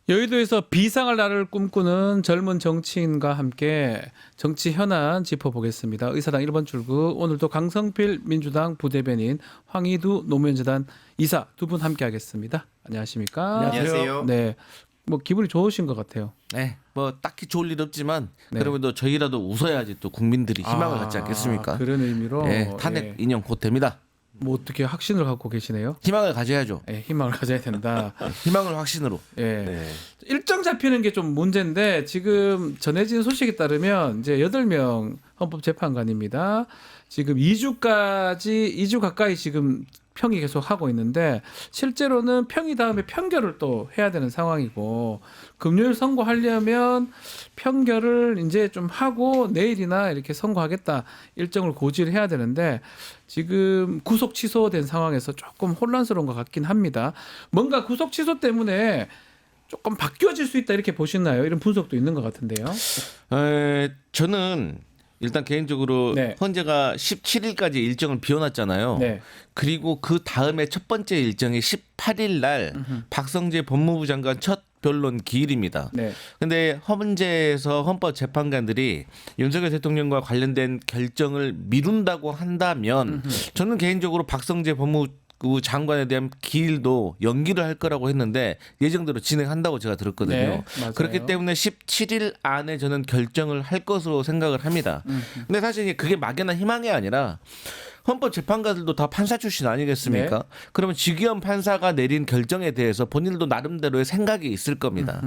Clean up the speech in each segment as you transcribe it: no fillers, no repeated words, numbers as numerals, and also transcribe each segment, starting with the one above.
여의도에서 비상할 날을 꿈꾸는 젊은 정치인과 함께 정치 현안 짚어보겠습니다. 의사당 1번 출구 오늘도 강성필 민주당 부대변인 황희두 노무현재단 이사 두 분 함께하겠습니다. 안녕하십니까? 안녕하세요. 네, 뭐 기분이 좋으신 것 같아요. 네, 뭐 딱히 좋을 일 없지만 네. 그러면도 저희라도 웃어야지 또 국민들이 희망을 갖지 않겠습니까? 그런 의미로 네, 탄핵 예. 인용 곧 됩니다. 뭐 어떻게 확신을 갖고 계시네요? 희망을 가져야죠. 예, 희망을 가져야 된다. 희망을 확신으로. 예. 네. 일정 잡히는 게 좀 문제인데 지금 전해진 소식에 따르면 이제 8명 헌법재판관입니다. 지금 2주 가까이 지금 평이 계속 하고 있는데 실제로는 평이 다음에 판결을 또 해야 되는 상황이고 금요일 선고하려면 판결을 이제 좀 하고 내일이나 이렇게 선고하겠다 일정을 고지를 해야 되는데 지금 구속 취소된 상황에서 조금 혼란스러운 것 같긴 합니다. 뭔가 구속 취소 때문에 조금 바뀌어질 수 있다 이렇게 보시나요? 이런 분석도 있는 것 같은데요. 저는 일단 개인적으로 네. 헌재가 17일까지 일정을 비워놨잖아요. 네. 그리고 그 다음에 첫 번째 일정이 18일 날 박성재 법무부 장관 첫 변론 기일입니다. 네. 근데 헌재에서 헌법재판관들이 윤석열 대통령과 관련된 결정을 미룬다고 한다면 저는 개인적으로 박성재 법무부 장관에 대한 기일도 연기를 할 거라고 했는데 예정대로 진행한다고 제가 들었거든요. 네, 맞아요. 그렇기 때문에 17일 안에 저는 결정을 할 것으로 생각을 합니다. 근데 사실 그게 막연한 희망이 아니라 헌법재판관들도 다 판사 출신 아니겠습니까? 네. 그러면 직위원 판사가 내린 결정에 대해서 본인들도 나름대로의 생각이 있을 겁니다.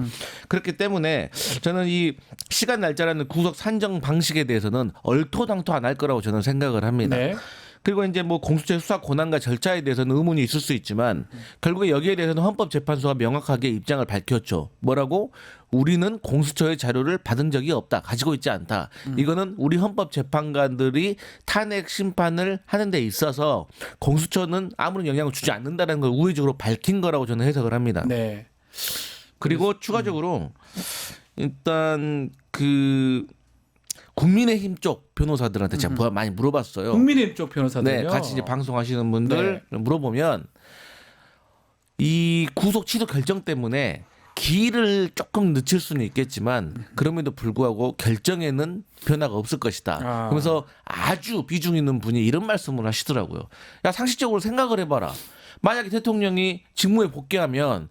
그렇기 때문에 저는 이 시간 날짜라는 구속 산정 방식에 대해서는 얼토당토 안 할 거라고 저는 생각을 합니다. 네. 그리고 이제 뭐 공수처의 수사 권한과 절차에 대해서는 의문이 있을 수 있지만 결국에 여기에 대해서는 헌법재판소가 명확하게 입장을 밝혔죠. 뭐라고? 우리는 공수처의 자료를 받은 적이 없다. 가지고 있지 않다. 이거는 우리 헌법재판관들이 탄핵 심판을 하는 데 있어서 공수처는 아무런 영향을 주지 않는다는 걸 우회적으로 밝힌 거라고 저는 해석을 합니다. 네. 그리고 추가적으로 일단 그 국민의힘 쪽 변호사들한테 제가 많이 물어봤어요. 국민의힘 쪽 변호사들요. 네, 같이 이제 방송하시는 분들 물어보면 이 구속 취소 결정 때문에 기일을 조금 늦출 수는 있겠지만 그럼에도 불구하고 결정에는 변화가 없을 것이다. 그러면서 아주 비중 있는 분이 이런 말씀을 하시더라고요. 야, 상식적으로 생각을 해봐라. 만약에 대통령이 직무에 복귀하면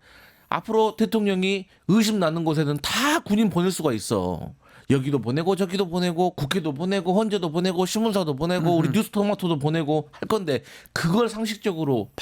앞으로 대통령이 의심 나는 곳에는 다 군인 보낼 수가 있어. 여기도 보내고 저기도 보내고 국회도 보내고 헌재도 보내고 신문사도 보내고 우리 뉴스토마토도 보내고 할 건데 그걸 상식적으로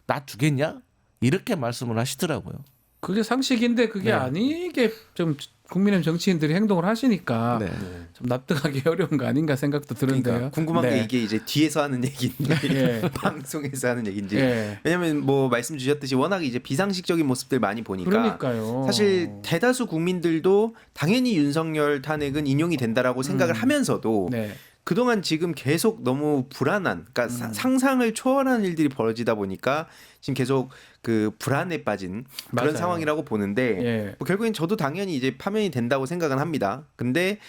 놔두겠냐? 이렇게 말씀을 하시더라고요. 그게 상식인데 그게 네. 아니게 좀 국민의힘 정치인들이 행동을 하시니까 네. 좀 납득하기 어려운 거 아닌가 생각도 드는데요. 그러니까 궁금한 네. 게 이게 이제 뒤에서 하는 얘기인지 예. 방송에서 하는 얘기인지. 예. 왜냐면 뭐 말씀 주셨듯이 워낙 이제 비상식적인 모습들 많이 보니까 그러니까요. 사실 대다수 국민들도 당연히 윤석열 탄핵은 인용이 된다라고 생각을 하면서도 네. 그동안 지금 계속 너무 불안한, 그러니까 상상을 초월한 일들이 벌어지다 보니까 지금 계속 그 불안에 빠진 그런 맞아요. 상황이라고 보는데 예. 뭐 결국엔 저도 당연히 이제 파면이 된다고 생각은 합니다. 근데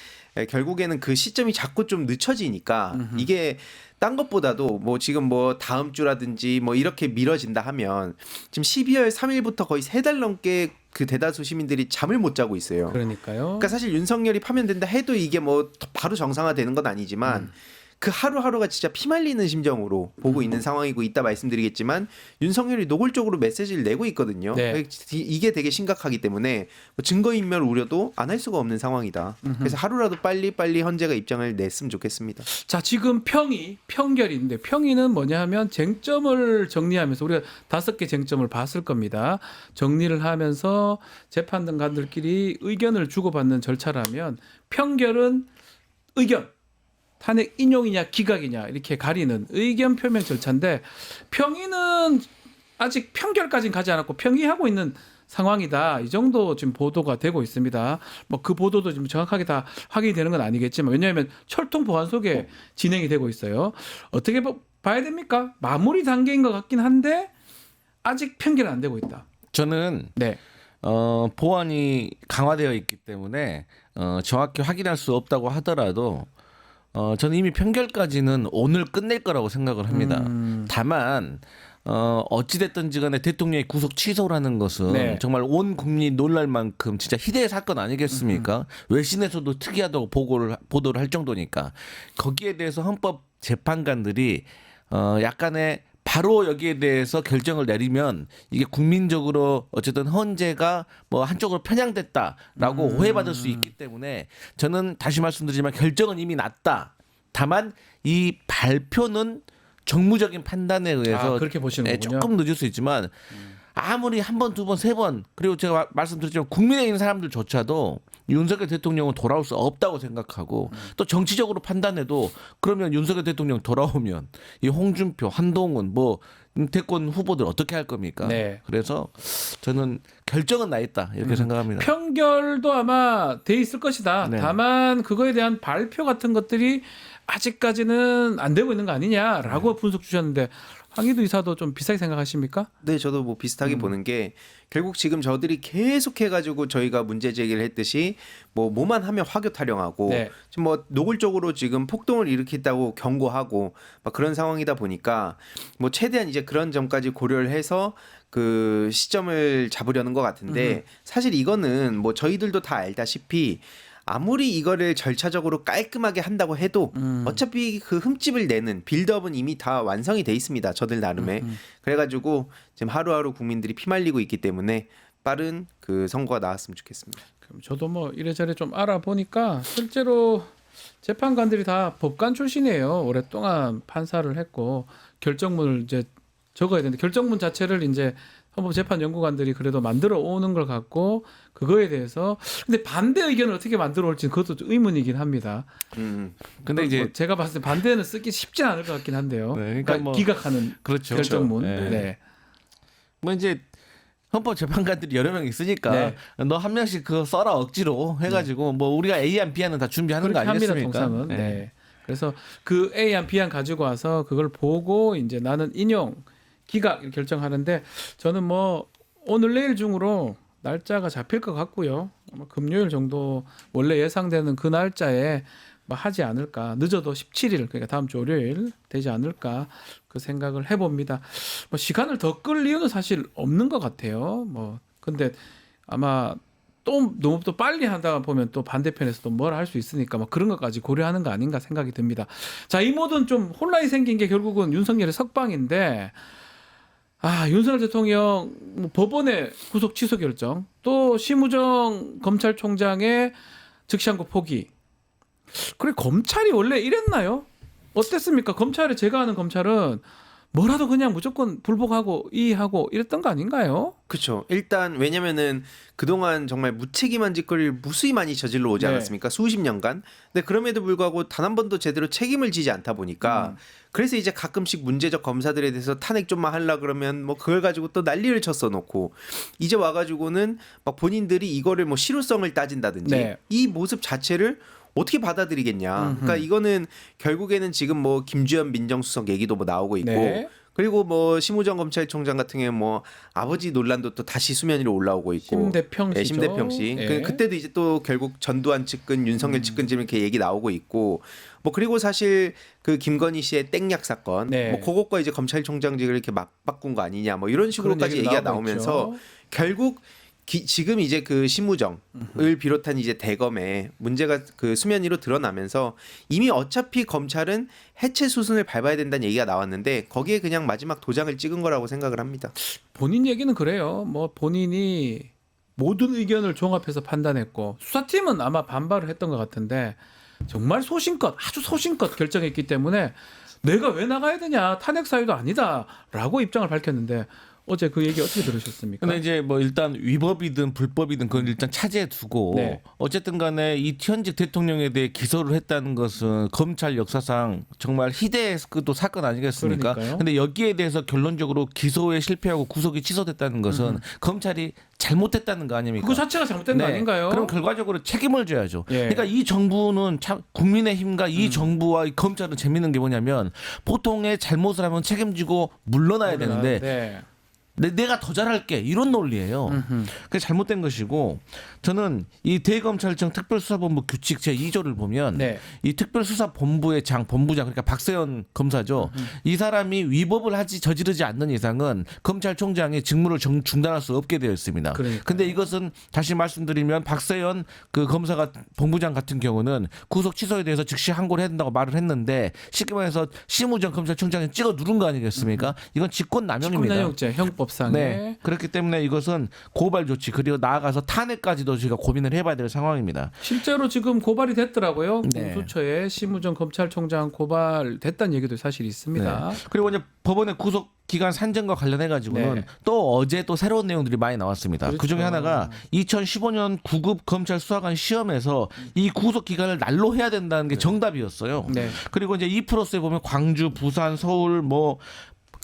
결국에는 그 시점이 자꾸 좀 늦춰지니까 이게 딴 것보다도 뭐 지금 뭐 다음 주라든지 뭐 이렇게 미뤄진다 하면 지금 12월 3일부터 거의 3달 넘게 그 대다수 시민들이 잠을 못 자고 있어요. 그러니까요. 그러니까 사실 윤석열이 파면된다 해도 이게 뭐 바로 정상화되는 건 아니지만 그 하루하루가 진짜 피말리는 심정으로 보고 있는 상황이고 이따 말씀드리겠지만 윤석열이 노골적으로 메시지를 내고 있거든요. 네. 이게 되게 심각하기 때문에 뭐 증거인멸 우려도 안 할 수가 없는 상황이다. 그래서 하루라도 빨리 헌재가 입장을 냈으면 좋겠습니다. 자, 지금 평결인데 평의는 뭐냐 하면 쟁점을 정리하면서 우리가 5개 쟁점을 봤을 겁니다. 정리를 하면서 재판관들끼리 의견을 주고받는 절차라면 평결은 의견. 탄핵 인용이냐 기각이냐 이렇게 가리는 의견 표명 절차인데 평의는 아직 평결까지는 가지 않았고 평의하고 있는 상황이다. 이 정도 지금 보도가 되고 있습니다. 뭐 그 보도도 지금 정확하게 다 확인이 되는 건 아니겠지만 왜냐하면 철통 보안 속에 진행이 되고 있어요. 어떻게 봐야 됩니까? 마무리 단계인 것 같긴 한데 아직 평결은 안 되고 있다. 저는 네. 보안이 강화되어 있기 때문에 정확히 확인할 수 없다고 하더라도 저는 이미 평결까지는 오늘 끝낼 거라고 생각을 합니다. 다만 어찌됐든지 간에 대통령의 구속 취소라는 것은 네. 정말 온 국민이 놀랄 만큼 진짜 희대의 사건 아니겠습니까? 외신에서도 특이하다고 보도를 할 정도니까 거기에 대해서 헌법재판관들이 약간의 바로 여기에 대해서 결정을 내리면 이게 국민적으로 어쨌든 헌재가 뭐 한쪽으로 편향됐다라고 오해받을 수 있기 때문에 저는 다시 말씀드리지만 결정은 이미 났다. 다만 이 발표는 정무적인 판단에 의해서 그렇게 보시는 거군요. 조금 늦을 수 있지만 아무리 한 번, 두 번, 세 번 그리고 제가 말씀드렸지만 국민에 있는 사람들조차도 윤석열 대통령은 돌아올 수 없다고 생각하고 또 정치적으로 판단해도 그러면 윤석열 대통령 돌아오면 이 홍준표, 한동훈 뭐 대권 후보들 어떻게 할 겁니까? 네. 그래서 저는 결정은 나 있다 이렇게 생각합니다. 평결도 아마 돼 있을 것이다. 네. 다만 그거에 대한 발표 같은 것들이 아직까지는 안 되고 있는 거 아니냐라고 분석 주셨는데 황희도 이사도 좀 비슷하게 생각하십니까? 네, 저도 뭐 비슷하게 보는 게 결국 지금 저들이 계속해가지고 저희가 문제 제기를 했듯이 뭐만 하면 화교 타령하고 네. 지금 뭐 노골적으로 지금 폭동을 일으켰다고 경고하고 막 그런 상황이다 보니까 뭐 최대한 이제 그런 점까지 고려를 해서 그 시점을 잡으려는 것 같은데 사실 이거는 뭐 저희들도 다 알다시피 아무리 이거를 절차적으로 깔끔하게 한다고 해도 어차피 그 흠집을 내는 빌드업은 이미 다 완성이 돼 있습니다. 저들 나름에. 그래가지고 지금 하루하루 국민들이 피말리고 있기 때문에 빠른 그 선거가 나왔으면 좋겠습니다. 그럼 저도 뭐 이래저래 좀 알아보니까 실제로 재판관들이 다 법관 출신이에요. 오랫동안 판사를 했고 결정문을 이제 적어야 되는데 결정문 자체를 이제 헌법재판연구관들이 그래도 만들어 오는 걸 갖고 그거에 대해서 근데 반대 의견을 어떻게 만들어 올지 그것도 좀 의문이긴 합니다. 근데 이제 뭐 제가 봤을 때 반대는 쓰기 쉽지 않을 것 같긴 한데요. 네, 그러니까 뭐 기각하는 그렇죠. 결정문. 네. 네. 뭐 이제 헌법재판관들이 여러 명 있으니까 네. 너 한 명씩 그거 써라 억지로 해가지고 뭐 우리가 A안 B안은 다 준비하는 거 그렇게 합니다, 아니겠습니까? 통상은. 네. 그래서 그 A안 B안 가지고 와서 그걸 보고 이제 나는 인용 기각 이렇게 결정하는데 저는 뭐 오늘 내일 중으로 날짜가 잡힐 것 같고요. 아마 금요일 정도 원래 예상되는 그 날짜에 뭐 하지 않을까. 늦어도 17일 그러니까 다음 주 월요일 되지 않을까 그 생각을 해봅니다. 뭐 시간을 더 끌 이유는 사실 없는 것 같아요. 뭐 근데 아마 또 너무 또 빨리 하다 보면 또 반대편에서 또 뭘 할 수 있으니까 뭐 그런 것까지 고려하는 거 아닌가 생각이 듭니다. 자, 이 모든 좀 혼란이 생긴 게 결국은 윤석열의 석방인데 윤석열 대통령 뭐 법원의 구속 취소 결정 또 심우정 검찰총장의 즉시항고 포기. 그래 검찰이 원래 이랬나요? 어땠습니까? 검찰에 제가 아는 검찰은 뭐라도 그냥 무조건 불복하고 이의하고 이랬던 거 아닌가요? 그렇죠. 일단 왜냐면은 그동안 정말 무책임한 짓거리를 무수히 많이 저질러 오지 네. 않았습니까? 수십 년간. 근데 그럼에도 불구하고 단 한 번도 제대로 책임을 지지 않다 보니까 그래서 이제 가끔씩 문제적 검사들에 대해서 탄핵 좀만 하려 그러면 뭐 그걸 가지고 또 난리를 쳤어 놓고 이제 와가지고는 막 본인들이 이거를 뭐 실효성을 따진다든지 네. 이 모습 자체를 어떻게 받아들이겠냐. 그러니까 이거는 결국에는 지금 뭐 김주현 민정수석 얘기도 뭐 나오고 있고 네. 그리고 뭐 심우정 검찰총장 같은 경우에 뭐 아버지 논란도 또 다시 수면 위로 올라오고 있고 심대평 씨죠. 심대평 씨. 네. 그때도 이제 또 결국 전두환 측근, 윤석열 측근 지금 이렇게 얘기 나오고 있고 뭐 그리고 사실 그 김건희 씨의 땡약 사건 네. 뭐 그것과 이제 검찰총장직을 이렇게 막 바꾼 거 아니냐 뭐 이런 식으로까지 그런 얘기가 얘기도 나오고 나오면서 있죠. 결국 지금 이제 그 심우정을 비롯한 이제 대검에 문제가 그 수면 위로 드러나면서 이미 어차피 검찰은 해체 수순을 밟아야 된다는 얘기가 나왔는데 거기에 그냥 마지막 도장을 찍은 거라고 생각을 합니다. 본인 얘기는 그래요. 뭐 본인이 모든 의견을 종합해서 판단했고 수사팀은 아마 반발을 했던 것 같은데 정말 소신껏 아주 소신껏 결정했기 때문에 내가 왜 나가야 되냐 탄핵 사유도 아니다라고 입장을 밝혔는데 어제 그 얘기 어떻게 들으셨습니까? 근데 이제 뭐 일단 위법이든 불법이든 그건 일단 차지해 두고 네. 어쨌든 간에 이 현직 대통령에 대해 기소를 했다는 것은 검찰 역사상 정말 희대의 또 사건 아니겠습니까? 그러니까요. 근데 여기에 대해서 결론적으로 기소에 실패하고 구속이 취소됐다는 것은 검찰이 잘못했다는 거 아닙니까? 그거 자체가 잘못된 거 아닌가요? 그럼 결과적으로 책임을 져야죠. 예. 그러니까 이 정부는 참 국민의힘과 이 정부와 이 검찰은 재밌는 게 뭐냐면 보통의 잘못을 하면 책임지고 물러나야 되는데 네. 내가 더 잘할게 이런 논리예요. 그게 잘못된 것이고 저는 이 대검찰청 특별수사본부 규칙 제2조를 보면 네. 이 특별수사본부의 본부장 그러니까 박세현 검사죠. 이 사람이 위법을 저지르지 않는 이상은 검찰총장이 직무를 중단할 수 없게 되어 있습니다. 그러니까요. 근데 이것은 다시 말씀드리면 박세현 그 검사가 본부장 같은 경우는 구속 취소에 대해서 즉시 항고를 해야 된다고 말을 했는데 쉽게 말해서 심우정 검찰총장이 찍어 누른 거 아니겠습니까? 이건 직권남용입니다. 직권남용죄 형법상에. 네. 그렇기 때문에 이것은 고발 조치 그리고 나아가서 탄핵까지도 저희가 고민을 해봐야 될 상황입니다. 실제로 지금 고발이 됐더라고요. 네. 공수처에 심우정 검찰총장 고발됐다는 얘기도 사실 있습니다. 네. 그리고 이제 법원의 구속 기간 산정과 관련해 가지고는 네. 또 어제 또 새로운 내용들이 많이 나왔습니다. 그렇죠. 그 중에 하나가 2015년 9급 검찰 수사관 시험에서 이 구속 기간을 난로해야 된다는 게 정답이었어요. 네. 그리고 이제 이 프로스에 보면 광주, 부산, 서울 뭐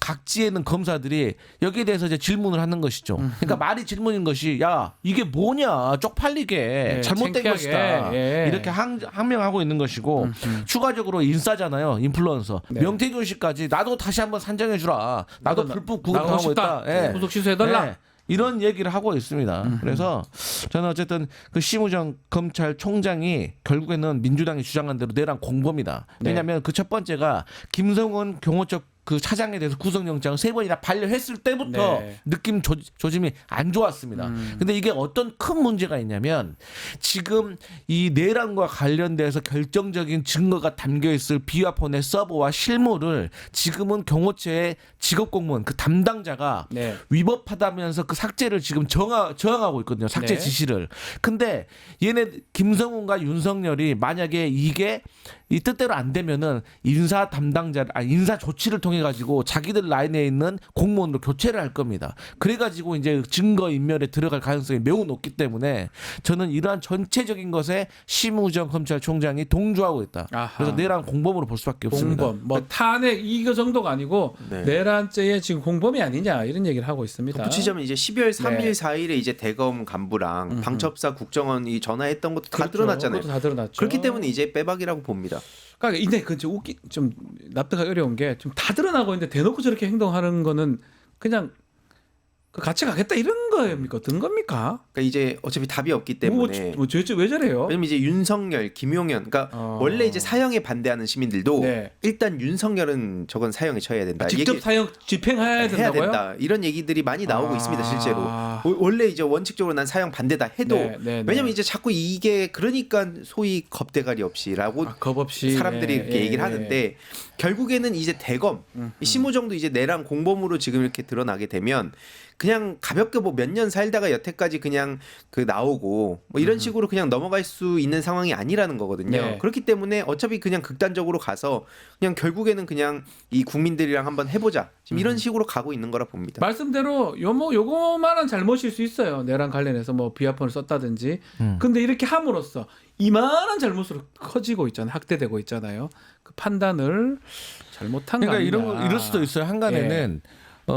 각지에 있는 검사들이 여기에 대해서 이제 질문을 하는 것이죠. 그러니까 말이 질문인 것이 야 이게 뭐냐 쪽팔리게 잘못된 창피하게. 것이다 예. 이렇게 항명하고 있는 것이고 추가적으로 인싸잖아요 인플루언서 네. 명태균 씨까지 나도 다시 한번 산정해 주라 나도 불법 구속하고 싶다. 있다. 예. 구속 취소해달라. 예. 이런 얘기를 하고 있습니다. 그래서 저는 어쨌든 그 심우정 검찰총장이 결국에는 민주당이 주장한 대로 내란 공범이다. 왜냐하면 그 첫 번째가 김성원 경호처 그 차장에 대해서 구속영장을 3번이나 반려했을 때부터 네. 느낌 조짐이 안 좋았습니다. 근데 이게 어떤 큰 문제가 있냐면 지금 이 내란과 관련돼서 결정적인 증거가 담겨 있을 비화폰의 서버와 실물을 지금은 경호처의 직업공무원 그 담당자가 네. 위법하다면서 그 삭제를 지금 저항하고 있거든요. 삭제 네. 지시를. 근데 얘네 김성훈과 윤석열이 만약에 이게 이 뜻대로 안 되면은 인사 조치를 통해 가지고 자기들 라인에 있는 공무원으로 교체를 할 겁니다. 그래 가지고 이제 증거 인멸에 들어갈 가능성이 매우 높기 때문에 저는 이러한 전체적인 것에 심우정 검찰총장이 동조하고 있다. 아하. 그래서 내란 공범으로 볼 수밖에 없습니다. 공범, 뭐 탄핵 이거 정도가 아니고 네. 내란죄의 지금 공범이 아니냐 이런 얘기를 하고 있습니다. 붙이자면 이제 12월 3일, 네. 4일에 이제 대검 간부랑 방첩사 국정원이 전화했던 것도 다 그렇죠. 드러났잖아요. 그것도 다 드러났죠. 그렇기 때문에 이제 빼박이라고 봅니다. 그러니까 근데 좀 납득하기 어려운 게 좀 다 드러나고 있는데 대놓고 저렇게 행동하는 거는 그냥 그 같이 가겠다 이런 거입니까? 어떤 겁니까? 그러니까 이제 어차피 답이 없기 때문에 왜 저래요? 왜냐면 이제 윤석열, 김용현, 그러니까 원래 이제 사형에 반대하는 시민들도 네. 일단 윤석열은 저건 사형에 처해야 된다. 직접 사형 집행해야 해야 된다고요? 된다. 이런 얘기들이 많이 나오고 있습니다, 실제로. 아. 원래 이제 원칙적으로 난 사형 반대다 해도 네. 왜냐면 이제 자꾸 이게 그러니까 소위 겁대가리 없이라고 겁 없이 사람들이 이렇게 얘기를 하는데 결국에는 이제 대검 이 심우정도 이제 내란 공범으로 지금 이렇게 드러나게 되면 그냥 가볍게 뭐 몇 년 살다가 여태까지 그냥 그 나오고 뭐 이런 식으로 그냥 넘어갈 수 있는 상황이 아니라는 거거든요. 네. 그렇기 때문에 어차피 그냥 극단적으로 가서 그냥 결국에는 그냥 이 국민들이랑 한번 해보자 지금 이런 식으로 가고 있는 거라 봅니다. 말씀대로 요거만한 잘못일 수 있어요. 내란 관련해서 뭐 비화폰을 썼다든지. 근데 이렇게 함으로써 이만한 잘못으로 커지고 있잖아요. 확대되고 있잖아요. 그 판단을 잘못한 거 그러니까 아니냐. 이럴 수도 있어요. 한간에는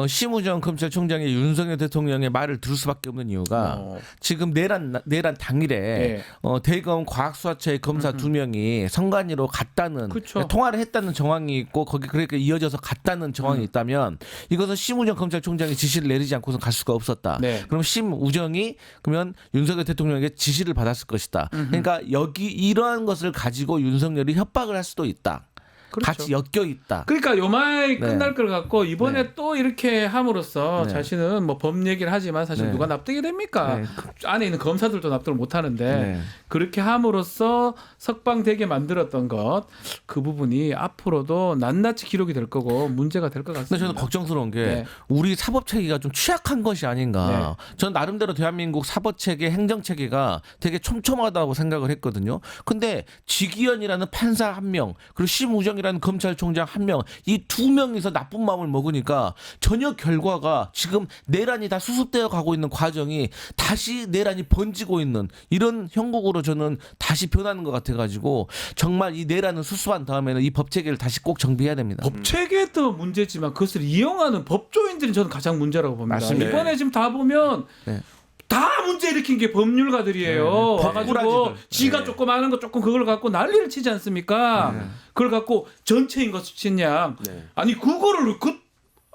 심우정 검찰총장이 윤석열 대통령의 말을 들을 수밖에 없는 이유가 지금 내란 당일에 대검 과학수사처의 검사 2명이 선관위로 갔다는 그쵸. 통화를 했다는 정황이 있고 거기 그러니까 이어져서 갔다는 정황이 있다면 이것은 심우정 검찰총장이 지시를 내리지 않고선 갈 수가 없었다. 네. 그럼 심우정이 그러면 윤석열 대통령에게 지시를 받았을 것이다. 그러니까 이러한 것을 가지고 윤석열이 협박을 할 수도 있다. 그렇죠. 같이 엮여 있다. 그러니까 요마이 끝날 걸 갖고 이번에 네. 또 이렇게 함으로써 네. 자신은 뭐 법 얘기를 하지만 사실 네. 누가 납득이 됩니까? 네. 안에 있는 검사들도 납득을 못 하는데 네. 그렇게 함으로써 석방되게 만들었던 것 그 부분이 앞으로도 낱낱이 기록이 될 거고 문제가 될 것 근데 같습니다. 저는 걱정스러운 게 네. 우리 사법 체계가 좀 취약한 것이 아닌가. 전 나름대로 대한민국 사법 체계, 행정 체계가 되게 촘촘하다고 생각을 했거든요. 근데 지기현이라는 판사 1명, 그리고 심우정이라는 검찰총장 1명, 이 2명이서 나쁜 마음을 먹으니까 전혀 결과가 지금 내란이 다 수습되어 가고 있는 과정이 다시 내란이 번지고 있는 이런 형국으로 저는 다시 변하는 것 같아가지고 정말 이 내란을 수습한 다음에는 이 법 체계를 다시 꼭 정비해야 됩니다. 법 체계도 문제지만 그것을 이용하는 법조인들이 저는 가장 문제라고 봅니다. 맞습니다. 이번에 지금 다 보면 네. 다 문제 일으킨 게 법률가들이에요. 네. 와가지고 법꾸라지들. 지가 네. 조금 아는 거 조금 그걸 갖고 난리를 치지 않습니까? 그걸 갖고 전체인 것 치냐? 네. 아니 그거를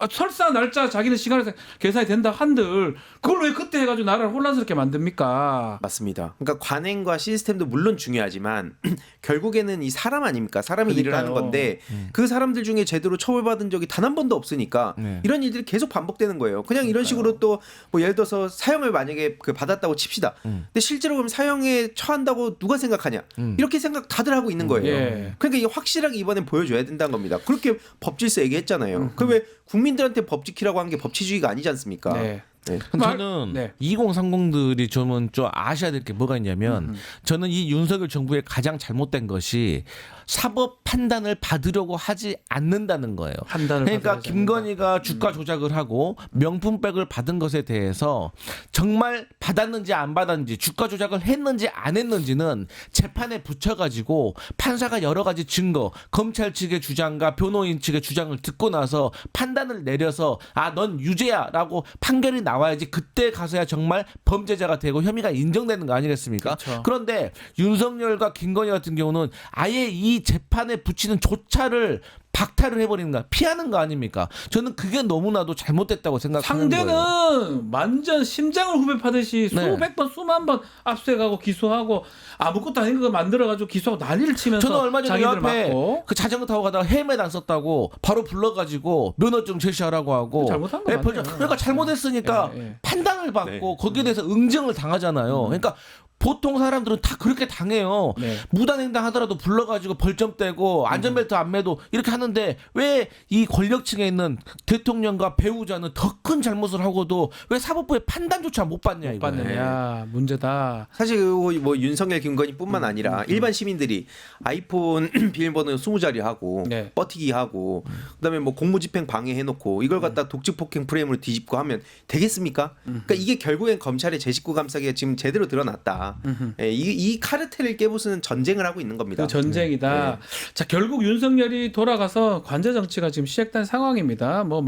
설사 날짜 자기는 시간에서 계산이 된다 한들 그걸 왜 그때 해가지고 나라를 혼란스럽게 만듭니까? 맞습니다. 그러니까 관행과 시스템도 물론 중요하지만 결국에는 이 사람 아닙니까? 사람이 일을 하는 그러니까요. 건데 그 사람들 중에 제대로 처벌받은 적이 단 한 번도 없으니까 네. 이런 일들이 계속 반복되는 거예요. 그냥 이런 식으로 또 뭐 예를 들어서 사형을 만약에 그 받았다고 칩시다. 근데 실제로 그럼 사형에 처한다고 누가 생각하냐? 이렇게 생각 다들 하고 있는 거예요. 예. 그러니까 이게 확실하게 이번엔 보여줘야 된다는 겁니다. 그렇게 법질서 얘기했잖아요. 그 왜 국민들한테 법 지키라고 한 게 법치주의가 아니지 않습니까? 네. 네. 저는 네. 2030들이 좀 아셔야 될 게 뭐가 있냐면 저는 이 윤석열 정부의 가장 잘못된 것이 사법 판단을 받으려고 하지 않는다는 거예요. 판단을 그러니까 받아야지 김건희가 주가 조작을 하고 명품백을 받은 것에 대해서 정말 받았는지 안 받았는지 주가 조작을 했는지 안 했는지는 재판에 붙여가지고 판사가 여러 가지 증거 검찰 측의 주장과 변호인 측의 주장을 듣고 나서 판단을 내려서 아, 넌 유죄야라고 판결이 나와야지 그때 가서야 정말 범죄자가 되고 혐의가 인정되는 거 아니겠습니까? 그렇죠. 그런데 윤석열과 김건희 같은 경우는 아예 이 재판에 붙이는 조차를 박탈을 해버리는 거 피하는 거 아닙니까? 저는 그게 너무나도 잘못됐다고 생각하는 거예요. 상대는 완전 심장을 후벼 파듯이 네. 수백 번 수만 번 압수해가고 기소하고 아무것도 아닌 거 만들어가지고 기소하고 난리를 치면서 저는 얼마 전에 자기들 옆에 맞고 그 자전거 타고 가다가 헬멧 안 썼다고 바로 불러가지고 면허증 제시하라고 하고 잘못한 거 맞아요. 그러니까 잘못했으니까 예, 예. 판단을 받고 네. 거기에 대해서 응징을 당하잖아요. 그러니까 보통 사람들은 다 그렇게 당해요. 네. 무단횡단 하더라도 불러가지고 벌점 떼고 안전벨트 안 매도 이렇게 하는데 왜 이 권력층에 있는 대통령과 배우자는 더 큰 잘못을 하고도 왜 사법부의 판단조차 못 받냐 못 이거예요. 받느냐 문제다. 사실 뭐 윤석열 김건희뿐만 아니라 일반 시민들이 아이폰 비밀번호 20자리 하고 네. 뻗튀기 하고 그다음에 뭐 공무집행 방해해 놓고 이걸 갖다 독직 폭행 프레임으로 뒤집고 하면 되겠습니까? 그러니까 이게 결국엔 검찰의 제 식구 감싸기가 지금 제대로 드러났다. 예, 이 카르텔을 깨부수는 전쟁을 하고 있는 겁니다. 그 전쟁이다. 자 결국 윤석열이 돌아가서 관제 정치가 지금 시작된 상황입니다. 뭐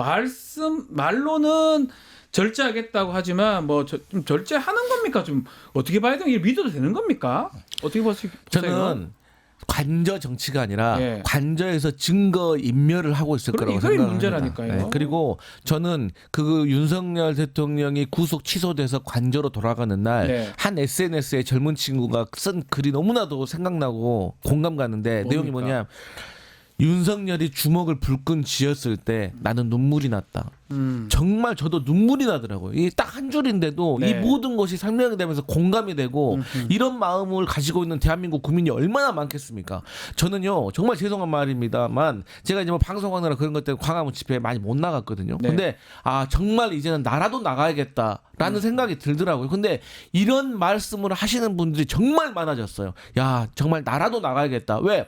말로는 절제하겠다고 하지만 뭐 좀 절제하는 겁니까? 좀 어떻게 봐야 되는 게 믿어도 되는 겁니까? 어떻게 보세요? 저는 관저 정치가 아니라 예. 관저에서 증거 인멸을 하고 있을 그럼 거라고 이거의 생각합니다. 문제라니까요. 그리고 저는 그 윤석열 대통령이 구속 취소돼서 관저로 돌아가는 날 한 네. SNS에 젊은 친구가 쓴 글이 너무나도 생각나고 공감 가는데 내용이 뭡니까? 뭐냐? 윤석열이 주먹을 불끈 쥐었을 때 나는 눈물이 났다. 정말 저도 눈물이 나더라고요. 이 딱 한 줄인데도 네. 이 모든 것이 설명이 되면서 공감이 되고 이런 마음을 가지고 있는 대한민국 국민이 얼마나 많겠습니까? 저는요 정말 죄송한 말입니다만 제가 이제 뭐 방송하느라 그런 것 때문에 광화문 집회에 많이 못 나갔거든요. 네. 근데 아 정말 이제는 나라도 나가야겠다라는 생각이 들더라고요. 근데 이런 말씀을 하시는 분들이 정말 많아졌어요. 야 정말 나라도 나가야겠다. 왜?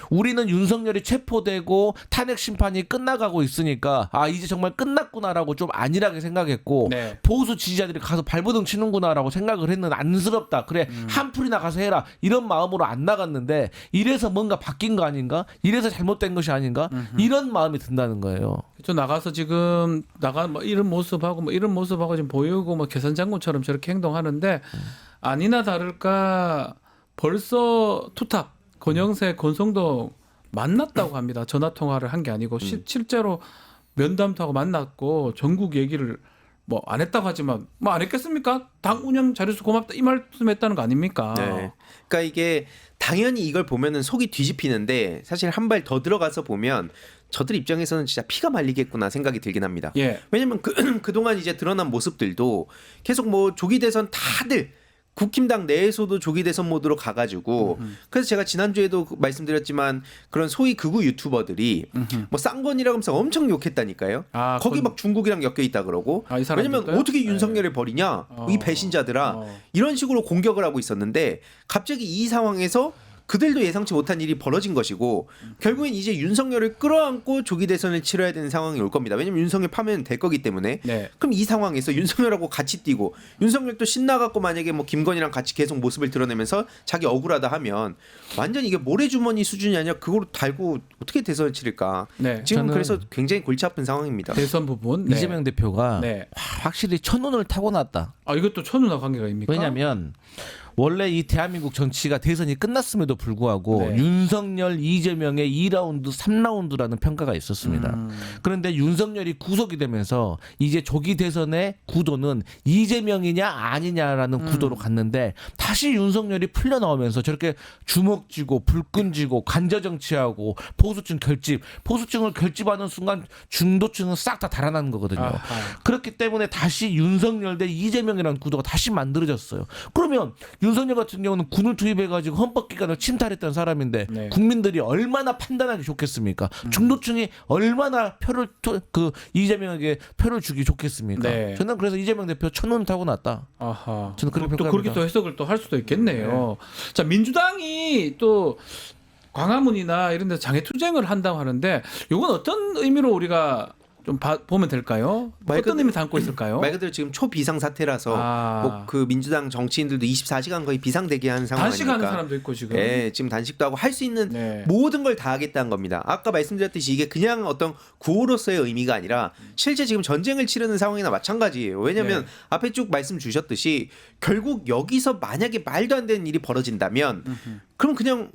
우리는 윤석열이 체포되고 탄핵 심판이 끝나가고 있으니까 아 이제 정말 끝났구나라고 좀 안일하게 생각했고 네. 보수 지지자들이 가서 발버둥 치는구나라고 생각을 했는데 안쓰럽다. 그래 한풀이나 가서 해라. 이런 마음으로 안 나갔는데 이래서 뭔가 바뀐 거 아닌가? 이래서 잘못된 것이 아닌가? 이런 마음이 든다는 거예요. 저 나가서 지금 뭐 이런 모습하고 지금 보이고 뭐 계산장군처럼 저렇게 행동하는데 아니나 다를까 벌써 투탑 권영세 권성동 만났다고 합니다. 전화 통화를 한 게 아니고 실제로 면담도 하고 만났고 전국 얘기를 뭐 안 했다고 하지만 뭐 안 했겠습니까? 당 운영 잘해서 고맙다 이 말씀했다는 거 아닙니까? 네. 그러니까 이게 당연히 이걸 보면은 속이 뒤집히는데 사실 한 발 더 들어가서 보면 저들 입장에서는 진짜 피가 말리겠구나 생각이 들긴 합니다. 예. 왜냐면 그동안 이제 드러난 모습들도 계속 뭐 조기 대선 다들 국힘당 내에서도 조기 대선 모드로 가가지고 그래서 제가 지난주에도 말씀드렸지만 그런 소위 극우 유튜버들이 뭐 쌍권이라고 하면서 엄청 욕했다니까요. 아, 거기 막 중국이랑 엮여 있다 그러고 아, 이 사람들까요? 왜냐면 어떻게 윤석열을 버리냐 이 배신자들아 이런 식으로 공격을 하고 있었는데 갑자기 이 상황에서 그들도 예상치 못한 일이 벌어진 것이고 결국엔 이제 윤석열을 끌어안고 조기 대선을 치러야 되는 상황이 올 겁니다. 왜냐면 윤석열 파면 될 거기 때문에. 네. 그럼 이 상황에서 윤석열하고 같이 뛰고 윤석열도 신나갖고 만약에 뭐 김건희랑 같이 계속 모습을 드러내면서 자기 억울하다 하면 완전 이게 모래주머니 수준이 아니라 그거로 달고 어떻게 대선을 치를까. 네. 지금 저는 그래서 굉장히 골치 아픈 상황입니다. 대선 부분. 네. 이재명 대표가 네. 확실히 첫눈을 타고났다. 아 이것도 천운하 관계가 있습니까? 왜냐하면 원래 이 대한민국 정치가 대선이 끝났음에도 불구하고 네. 윤석열, 이재명의 2라운드, 3라운드라는 평가가 있었습니다. 그런데 윤석열이 구속이 되면서 이제 조기 대선의 구도는 이재명이냐 아니냐라는 구도로 갔는데 다시 윤석열이 풀려 나오면서 저렇게 주먹쥐고 불끈쥐고 관저 정치하고 보수층 결집, 보수층을 결집하는 순간 중도층은 싹 다 달아나는 거거든요. 아하. 그렇기 때문에 다시 윤석열 대 이재명이라는 구도가 다시 만들어졌어요. 그러면 윤석열 같은 경우는 군을 투입해가지고 헌법기관을 침탈했던 사람인데 네. 국민들이 얼마나 판단하기 좋겠습니까? 중도층이 얼마나 이재명에게 표를 주기 좋겠습니까? 네. 저는 그래서 이재명 대표 천원 타고 났다. 아하. 저는 그렇게 또 평가합니다. 그렇게 또 해석을 또 할 수도 있겠네요. 자, 민주당이 또 광화문이나 이런 데서 장애투쟁을 한다고 하는데 이건 어떤 의미로 우리가 좀 보면 될까요? 어떤 의미 담고 있을까요? 말 그대로 지금 초비상 사태라서 뭐 그 민주당 정치인들도 24시간 거의 비상 대기하는 상황 아닙니까? 단식하는 사람도 있고 지금. 네, 지금 단식도 하고 할 수 있는 네. 모든 걸 다 하겠다는 겁니다. 아까 말씀드렸듯이 이게 그냥 어떤 구호로서의 의미가 아니라 실제 지금 전쟁을 치르는 상황이나 마찬가지예요. 왜냐하면 네. 앞에 쭉 말씀 주셨듯이 결국 여기서 만약에 말도 안 되는 일이 벌어진다면 그럼 그냥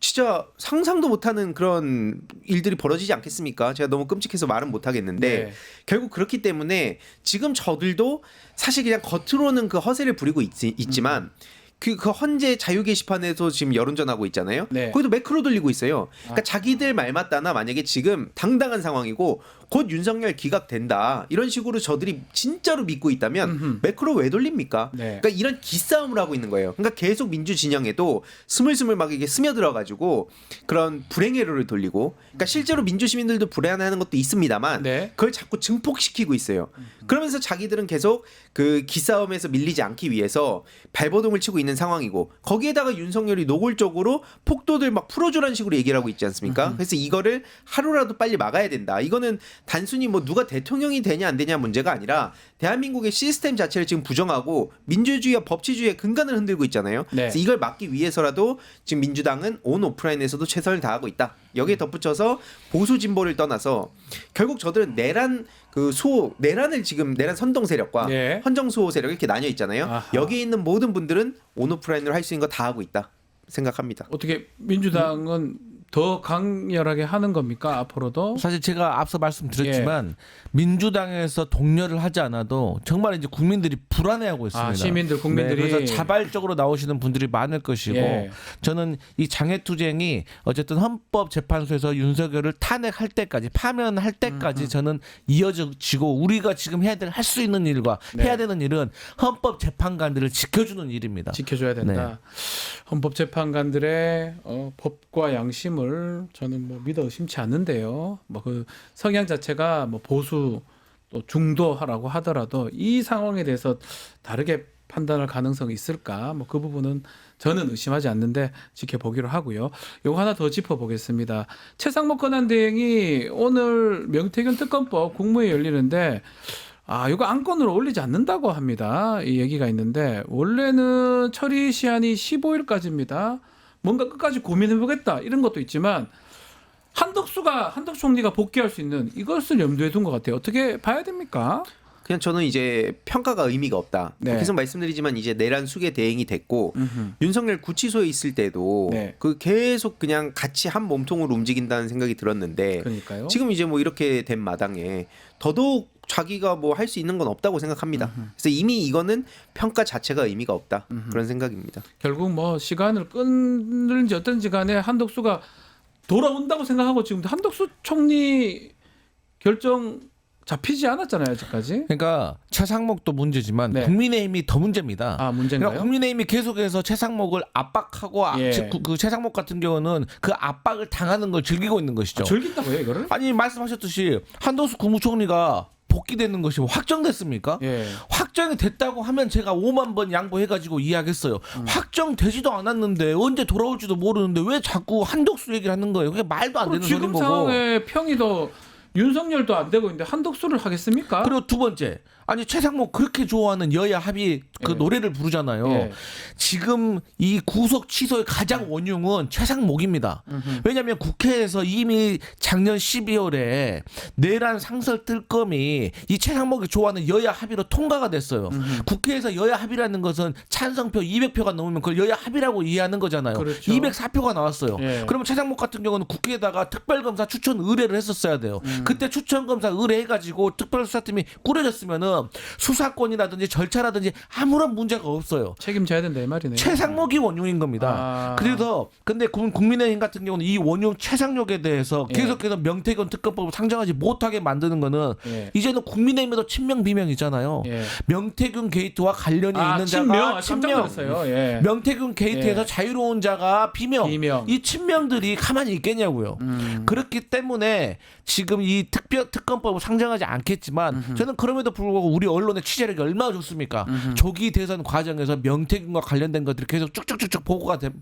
진짜 상상도 못하는 그런 일들이 벌어지지 않겠습니까? 제가 너무 끔찍해서 말은 못하겠는데 네. 결국 그렇기 때문에 지금 저들도 사실 그냥 겉으로는 그 허세를 부리고 있지만 그 헌재 자유 게시판에서 지금 여론전하고 있잖아요. 네. 거기도 매크로 돌리고 있어요. 그러니까 자기들 말 맞다나 만약에 지금 당당한 상황이고 곧 윤석열 기각된다 이런 식으로 저들이 진짜로 믿고 있다면 매크로 왜 돌립니까? 네. 그러니까 이런 기싸움을 하고 있는 거예요. 그러니까 계속 민주 진영에도 스물스물 막 이게 스며들어가지고 그런 불행회로를 돌리고, 그러니까 실제로 민주 시민들도 불안해하는 것도 있습니다만 네. 그걸 자꾸 증폭시키고 있어요. 그러면서 자기들은 계속 그 기싸움에서 밀리지 않기 위해서 발버둥을 치고 있는 상황이고 거기에다가 윤석열이 노골적으로 폭도들 막 풀어주라는 식으로 얘기를 하고 있지 않습니까? 그래서 이거를 하루라도 빨리 막아야 된다. 이거는 단순히 뭐 누가 대통령이 되냐 안 되냐 문제가 아니라 대한민국의 시스템 자체를 지금 부정하고 민주주의와 법치주의의 근간을 흔들고 있잖아요. 네. 그래서 이걸 막기 위해서라도 지금 민주당은 온 오프라인에서도 최선을 다하고 있다. 여기에 덧붙여서 보수 진보를 떠나서 결국 저들은 내란을 지금 내란 선동 세력과 네. 헌정 수호 세력 이렇게 나뉘어 있잖아요. 아하. 여기에 있는 모든 분들은 온 오프라인으로 할 수 있는 거 다 하고 있다 생각합니다. 어떻게 민주당은 더 강렬하게 하는 겁니까 앞으로도? 사실 제가 앞서 말씀드렸지만 민주당에서 동료를 하지 않아도 정말 이제 국민들이 불안해하고 있습니다. 시민들, 국민들이. 네, 그래서 자발적으로 나오시는 분들이 많을 것이고 예. 저는 이 장애투쟁이 어쨌든 헌법재판소에서 윤석열을 탄핵할 때까지 파면할 때까지 저는 이어지고 우리가 지금 할 수 있는 일과 네. 해야 되는 일은 헌법재판관들을 지켜주는 일입니다. 지켜줘야 된다. 헌법재판관들의 법과 양심을 저는 뭐 믿어 의심치 않는데요. 뭐 그 성향 자체가 뭐 보수 또 중도라고 하더라도 이 상황에 대해서 다르게 판단할 가능성이 있을까? 뭐 그 부분은 저는 의심하지 않는데 지켜보기로 하고요. 요거 하나 더 짚어보겠습니다. 최상목 권한대행이 오늘 명태균 특검법 국무회의 열리는데 이거 안건으로 올리지 않는다고 합니다. 이 얘기가 있는데 원래는 처리 시한이 15일까지입니다. 뭔가 끝까지 고민해보겠다 이런 것도 있지만 한덕수 총리가 복귀할 수 있는 이것을 염두에 둔 것 같아요. 어떻게 봐야 됩니까? 그냥 저는 이제 평가가 의미가 없다. 네. 계속 말씀드리지만 이제 내란 수계 대행이 됐고 윤석열 구치소에 있을 때도 네. 그 계속 그냥 같이 한 몸통으로 움직인다는 생각이 들었는데 그러니까요. 지금 이제 뭐 이렇게 된 마당에 더더욱 자기가 뭐 할 수 있는 건 없다고 생각합니다. 그래서 이미 이거는 평가 자체가 의미가 없다. 그런 생각입니다. 결국 뭐 시간을 끊는지 어떤지 간에 한덕수가 돌아온다고 생각하고 지금 한덕수 총리 결정 잡히지 않았잖아요, 아직까지. 그러니까 최상목도 문제지만 네. 국민의힘이 더 문제입니다. 문제인가요? 그러니까 국민의힘이 계속해서 최상목을 압박하고 예. 그 최상목 같은 경우는 그 압박을 당하는 걸 즐기고 있는 것이죠. 즐긴다고요, 이거를? 아니 말씀하셨듯이 한덕수 국무총리가 복귀되는 것이 확정됐습니까? 예. 확정이 됐다고 하면 제가 5만 번 양보해가지고 이야기했어요. 확정되지도 않았는데 언제 돌아올지도 모르는데 왜 자꾸 한덕수 얘기를 하는 거예요? 그게 말도 안 되는 소리인 지금 거고. 상황에 평이도 윤석열도 안 되고 있는데 한덕수를 하겠습니까? 그리고 두 번째, 아니 최상목 그렇게 좋아하는 여야 합의 그 예. 노래를 부르잖아요. 예. 지금 이 구속 취소의 가장 원흉은 최상목입니다. 왜냐하면 국회에서 이미 작년 12월에 내란 상설 특검이 이 최상목이 좋아하는 여야 합의로 통과가 됐어요. 국회에서 여야 합의라는 것은 찬성표 200표가 넘으면 그걸 여야 합의라고 이해하는 거잖아요. 그렇죠. 204표가 나왔어요. 예. 그러면 최상목 같은 경우는 국회에다가 특별검사 추천 의뢰를 했었어야 돼요. 그때 추천검사 의뢰해가지고 특별수사팀이 꾸려졌으면은 수사권이라든지 절차라든지 아무런 문제가 없어요. 책임져야 된다 이 말이네요. 최상목이 원흉인 겁니다. 아. 그래서 근데 국민의힘 같은 경우는 이 원흉 최상목에 대해서 예. 계속해서 명태균 특검법을 상정하지 못하게 만드는 거는 예. 이제는 국민의힘에도 친명 비명이잖아요. 예. 명태균 게이트와 관련이 있는 친명. 자가 깜짝 놀랐어요. 예. 명태균 게이트에서 예. 자유로운 자가 비명. 비명. 이 친명들이 가만히 있겠냐고요. 그렇기 때문에 지금 이 특검법을 상정하지 않겠지만 저는 그럼에도 불구하고 우리 언론의 취재력이 얼마나 좋습니까? 조기 대선 과정에서 명태균과 관련된 것들이 계속 쭉쭉쭉쭉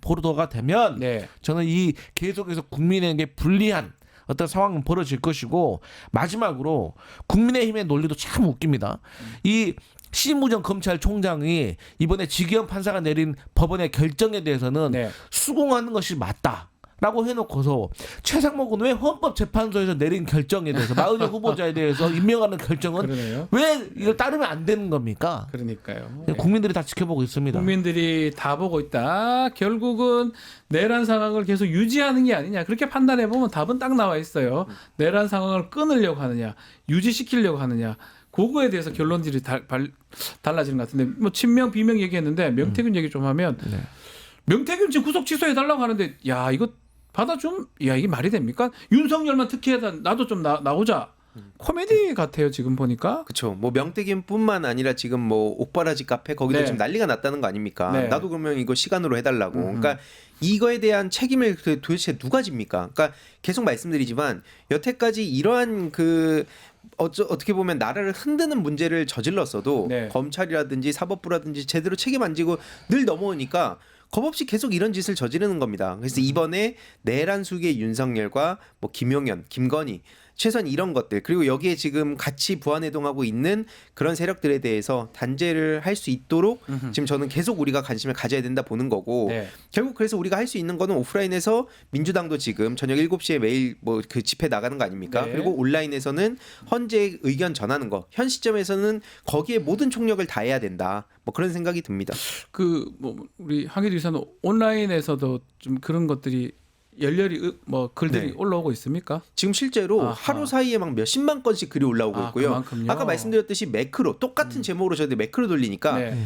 보도가 되면 네. 저는 이 계속해서 국민에게 불리한 어떤 상황은 벌어질 것이고 마지막으로 국민의힘의 논리도 참 웃깁니다. 이 심우정 검찰총장이 이번에 지기현 판사가 내린 법원의 결정에 대해서는 네. 수긍하는 것이 맞다. 라고 해놓고서 최상목은 왜 헌법재판소에서 내린 결정에 대해서 마은영 후보자에 대해서 임명하는 결정은 그러네요. 왜 이걸 따르면 안 되는 겁니까? 그러니까요. 국민들이 다 지켜보고 있습니다. 국민들이 다 보고 있다. 결국은 내란 상황을 계속 유지하는 게 아니냐. 그렇게 판단해 보면 답은 딱 나와 있어요. 내란 상황을 끊으려고 하느냐, 유지시키려고 하느냐. 그거에 대해서 결론들이 달라지는 것 같은데 뭐 친명 비명 얘기했는데 명태균 얘기 좀 하면 네. 명태균 지금 구속 취소해 달라고 하는데 야 이거 야 이게 말이 됩니까? 윤석열만 특혜해다 나도 좀 나오자. 코미디 같아요 지금 보니까. 그렇죠. 뭐 명태균뿐만 아니라 지금 뭐 옥바라지 카페 거기도 네. 지금 난리가 났다는 거 아닙니까? 네. 나도 그러면 이거 시간으로 해달라고. 그러니까 이거에 대한 책임을 도대체 누가 집니까? 그러니까 계속 말씀드리지만 여태까지 이러한 어떻게 보면 나라를 흔드는 문제를 저질렀어도 네. 검찰이라든지 사법부라든지 제대로 책임 안 지고 늘 넘어오니까 겁없이 계속 이런 짓을 저지르는 겁니다. 그래서 이번에 내란 수기의 윤석열과 뭐 김용현, 김건희 최소한 이런 것들 그리고 여기에 지금 같이 부안해동하고 있는 그런 세력들에 대해서 단죄를 할 수 있도록 지금 저는 계속 우리가 관심을 가져야 된다 보는 거고 네. 결국 그래서 우리가 할 수 있는 거는 오프라인에서 민주당도 지금 저녁 7시에 매일 뭐 그 집회 나가는 거 아닙니까? 네. 그리고 온라인에서는 헌재 의견 전하는 거. 현 시점에서는 거기에 모든 총력을 다해야 된다. 뭐 그런 생각이 듭니다. 뭐 우리 황희도 이사는 온라인에서도 좀 그런 것들이 열렬히 뭐 글들이 네. 올라오고 있습니까? 지금 실제로 아하. 하루 사이에 막 몇십만 건씩 글이 올라오고 있고요. 그만큼요? 아까 말씀드렸듯이 매크로 똑같은 제목으로 저희들 매크로 돌리니까 네.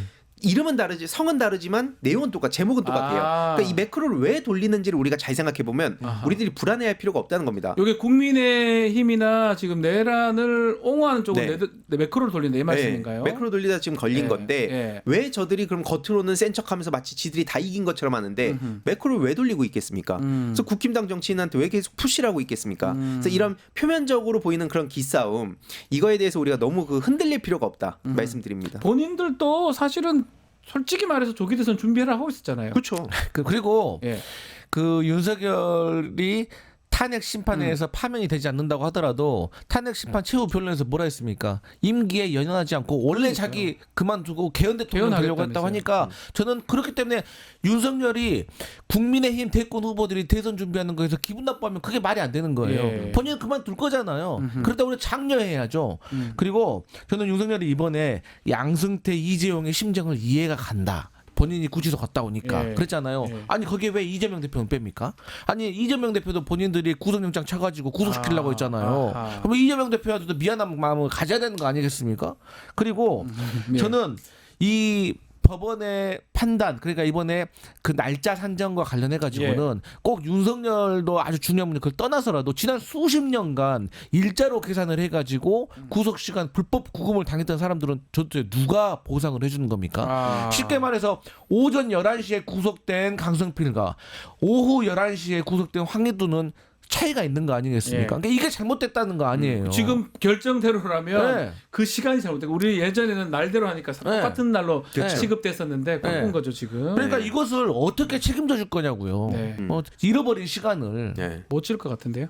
이름은 다르지 성은 다르지만 내용은 제목은 똑같아요. 아. 그러니까 이 매크로를 왜 돌리는지를 우리가 잘 생각해 보면 아하. 우리들이 불안해할 필요가 없다는 겁니다. 이게 국민의힘이나 지금 내란을 옹호하는 쪽은 매크로를 돌린다 이 말씀인가요? 네, 매크로 돌리다 지금 걸린 네, 건데 네. 왜 저들이 그럼 겉으로는 센 척하면서 마치 지들이 다 이긴 것처럼 하는데 매크로를 왜 돌리고 있겠습니까? 그래서 국힘당 정치인한테 왜 계속 푸시를 하고 있겠습니까? 그래서 이런 표면적으로 보이는 그런 기싸움 이거에 대해서 우리가 너무 흔들릴 필요가 없다 말씀드립니다. 본인들도 사실은 솔직히 말해서 조기 대선 준비를 하고 있었잖아요. 그렇죠. 그리고 예. 그 윤석열이 탄핵 심판에서 파면이 되지 않는다고 하더라도 탄핵 심판 최후 변론에서 뭐라 했습니까? 임기에 연연하지 않고 원래 자기 그만두고 개헌 대통령 되려고 했다고 하니까 저는 그렇기 때문에 윤석열이 국민의힘 대권 후보들이 대선 준비하는 거에서 기분 나빠하면 그게 말이 안 되는 거예요. 예. 본인은 그만둘 거잖아요. 그러다 우리 장려해야죠. 그리고 저는 윤석열이 이번에 양승태, 이재용의 심정을 이해가 간다. 본인이 구치소 갔다 오니까 예. 그랬잖아요. 예. 아니 거기에 왜 이재명 대표는 뺍니까? 아니 이재명 대표도 본인들이 구속영장 쳐가지고 구속시키려고 했잖아요. 아하. 그럼 이재명 대표한테도 미안한 마음을 가져야 되는 거 아니겠습니까? 그리고 네. 저는 이 법원의 판단 그러니까 이번에 그 날짜 산정과 관련해 가지고는 꼭 윤석열도 아주 중요한 문제 그걸 떠나서라도 지난 수십 년간 일자로 계산을 해가지고 구속 시간 불법 구금을 당했던 사람들은 도대체 누가 보상을 해주는 겁니까? 쉽게 말해서 오전 11시에 구속된 강성필과 오후 11시에 구속된 황희두는 차이가 있는 거 아니겠습니까? 예. 그러니까 이게 잘못됐다는 거 아니에요. 지금 결정대로라면 네. 그 시간이 잘못되고 우리 예전에는 날대로 하니까 똑같은 날로 그렇죠. 취급됐었는데 바꾼 네. 거죠 지금. 그러니까 이것을 어떻게 책임져 줄 거냐고요. 네. 잃어버린 시간을. 네. 못 칠 것 같은데요.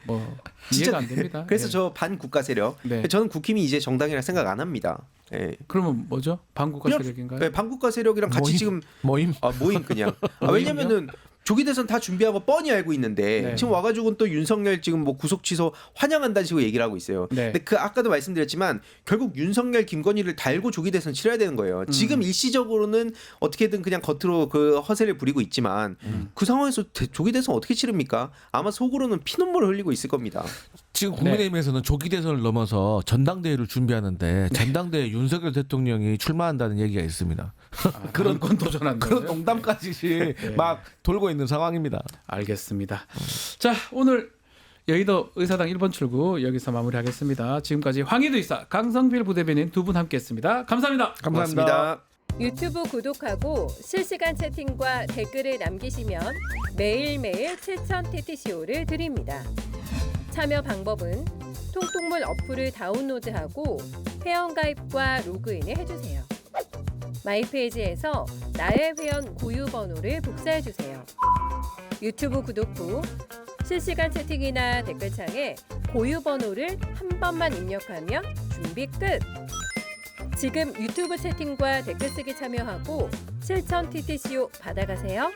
뭐 진짜 이해가 안 됩니다. 그래서 예. 저 반국가 세력. 네. 저는 국힘이 이제 정당이라 생각 안 합니다. 예. 그러면 뭐죠? 반국가 그냥, 세력인가요? 네, 반국가 세력이랑 같이 모임? 지금 모임? 모임 그냥. 모임이요? 왜냐면은 조기 대선 다 준비하고 뻔히 알고 있는데 네. 지금 와가지고는 또 윤석열 지금 뭐 구속 취소 환영한다는 식으로 얘기를 하고 있어요. 네. 근데 그 아까도 말씀드렸지만 결국 윤석열 김건희를 달고 조기 대선 치러야 되는 거예요. 지금 일시적으로는 어떻게든 그냥 겉으로 그 허세를 부리고 있지만 그 상황에서 조기 대선 어떻게 치릅니까? 아마 속으로는 피눈물을 흘리고 있을 겁니다. 지금 국민의힘에서는 조기 대선을 넘어서 전당대회를 준비하는데 전당대회 윤석열 대통령이 출마한다는 얘기가 있습니다. 그런 건 도전한다. 그런 농담까지 막 돌고 있는 상황입니다. 알겠습니다. 자, 오늘 여의도 의사당 1번 출구 여기서 마무리하겠습니다. 지금까지 황희도 이사, 강성필 부대변인 두 분 함께했습니다. 감사합니다. 고맙습니다. 유튜브 구독하고 실시간 채팅과 댓글을 남기시면 매일매일 7천 TTCO를 드립니다. 참여 방법은 통통물 어플을 다운로드하고 회원가입과 로그인을 해주세요. 마이페이지에서 나의 회원 고유 번호를 복사해주세요. 유튜브 구독 후 실시간 채팅이나 댓글창에 고유 번호를 한 번만 입력하면 준비 끝! 지금 유튜브 채팅과 댓글 쓰기 참여하고 실천 TTCO 받아가세요.